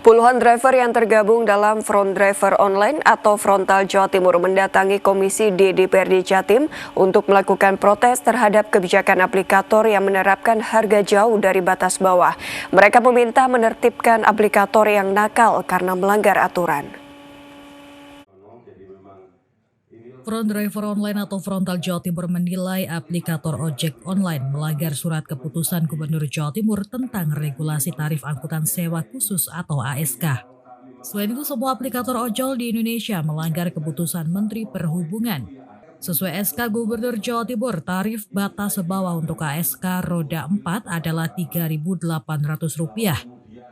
Puluhan driver yang tergabung dalam Front Driver Online atau Frontal Jawa Timur mendatangi Komisi D DPRD Jatim untuk melakukan protes terhadap kebijakan aplikator yang menerapkan harga jauh dari batas bawah. Mereka meminta menertibkan aplikator yang nakal karena melanggar aturan. Front Driver Online atau Frontal Jawa Timur menilai aplikator ojek online melanggar surat keputusan Gubernur Jawa Timur tentang regulasi tarif angkutan sewa khusus atau ASK. Selain itu, semua aplikator ojol di Indonesia melanggar keputusan Menteri Perhubungan. Sesuai SK Gubernur Jawa Timur, tarif batas bawah untuk ASK roda 4 adalah Rp3.800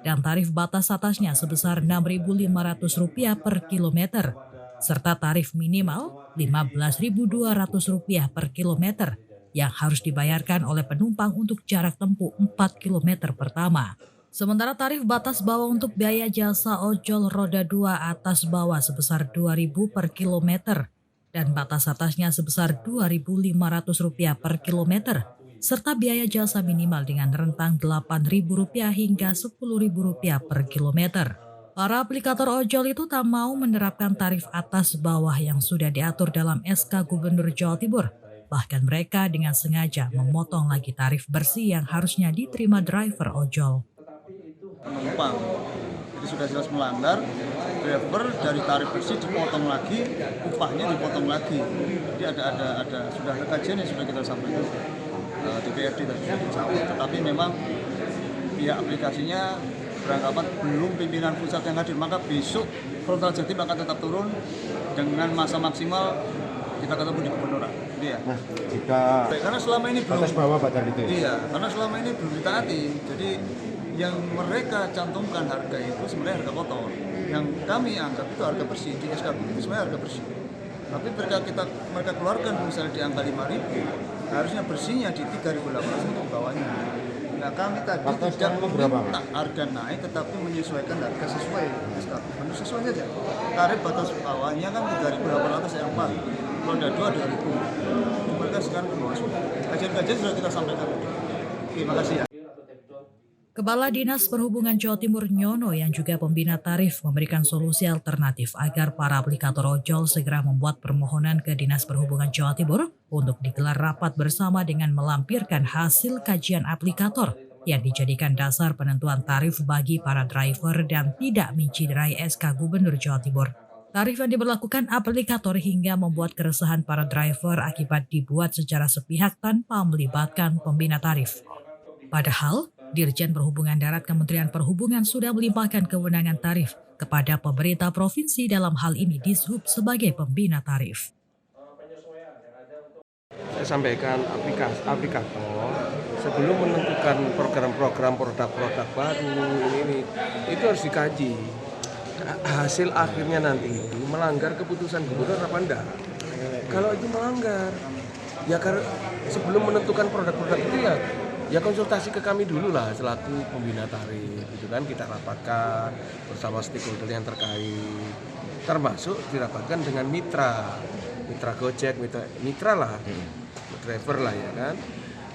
dan tarif batas atasnya sebesar Rp6.500 per kilometer, serta tarif minimal Rp15.200 per kilometer yang harus dibayarkan oleh penumpang untuk jarak tempuh 4 kilometer pertama. Sementara tarif batas bawah untuk biaya jasa ojol roda 2 atas bawah sebesar Rp2.000 per kilometer dan batas atasnya sebesar Rp2.500 per kilometer, serta biaya jasa minimal dengan rentang Rp8.000 hingga Rp10.000 per kilometer. Para aplikator ojol itu tak mau menerapkan tarif atas bawah yang sudah diatur dalam SK Gubernur Jawa Timur. Bahkan mereka dengan sengaja memotong lagi tarif bersih yang harusnya diterima driver ojol. Penumpang, jadi sudah jelas melanggar, driver dari tarif bersih dipotong lagi, upahnya dipotong lagi. Jadi ada sudah ada kajian yang sudah kita sampaikan DPRD tadi sudah dicabut, tetapi memang pihak aplikasinya beranggapan belum pimpinan pusat yang hadir, maka besok Frontal Jatim akan tetap turun dengan masa maksimal kita ketemu di Kebenaran. Iya. Nah, jika karena selama ini belum batas bawah batas itu. Iya, karena selama ini belum ditaati. Jadi yang mereka cantumkan harga itu sebenarnya harga kotor. Yang kami anggap itu harga bersih di SK itu sebenarnya harga bersih. Tapi mereka keluarkan misalnya di angka 5.000, harusnya bersihnya di 3.800 untuk bawahnya. Nah, kami tadi tidak meminta harga naik, tetapi menyesuaikan harga sesuai SK. Sesuai saja. Tarif batas bawahnya kan 3.800 R4, roda 2 2.000. Mereka sekarang ke bawah. Kajian-kajian sudah kita sampaikan. Terima kasih ya. Kepala Dinas Perhubungan Jawa Timur Nyono yang juga pembina tarif memberikan solusi alternatif agar para aplikator ojol segera membuat permohonan ke Dinas Perhubungan Jawa Timur untuk digelar rapat bersama dengan melampirkan hasil kajian aplikator yang dijadikan dasar penentuan tarif bagi para driver dan tidak menciderai SK Gubernur Jawa Timur. Tarif yang diberlakukan aplikator hingga membuat keresahan para driver akibat dibuat secara sepihak tanpa melibatkan pembina tarif. Padahal, Dirjen Perhubungan Darat Kementerian Perhubungan sudah melimpahkan kewenangan tarif kepada pemerintah provinsi, dalam hal ini Dishub sebagai pembina tarif. Saya sampaikan aplikator sebelum menentukan program-program produk-produk baru ini itu harus dikaji. Hasil akhirnya nanti itu melanggar keputusan gubernur apa enggak. Kalau itu melanggar, ya karena sebelum menentukan produk-produk itu ya konsultasi ke kami dulu lah selaku pembina tarif, gitu kan, kita rapatkan bersama stakeholder yang terkait, termasuk dirapatkan dengan mitra Gojek, mitra lah, driver lah ya kan.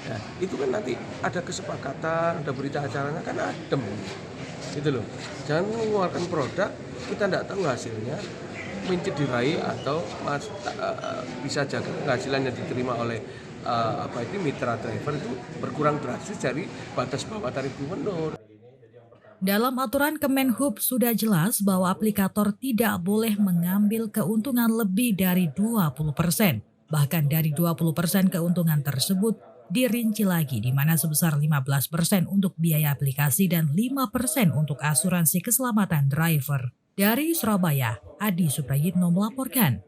Nah, itu kan nanti ada kesepakatan, ada berita acaranya kan adem, gitu loh. Jangan mengeluarkan produk kita tidak tahu hasilnya, mencederai atau bisa jaga penghasilan yang diterima oleh mitra driver itu berkurang drastis dari batas bawah tarif gubernur. Dalam aturan Kemenhub sudah jelas bahwa aplikator tidak boleh mengambil keuntungan lebih dari 20%. Bahkan dari 20% keuntungan tersebut dirinci lagi, di mana sebesar 15% untuk biaya aplikasi dan 5% untuk asuransi keselamatan driver. Dari Surabaya, Adi Suprayitno melaporkan.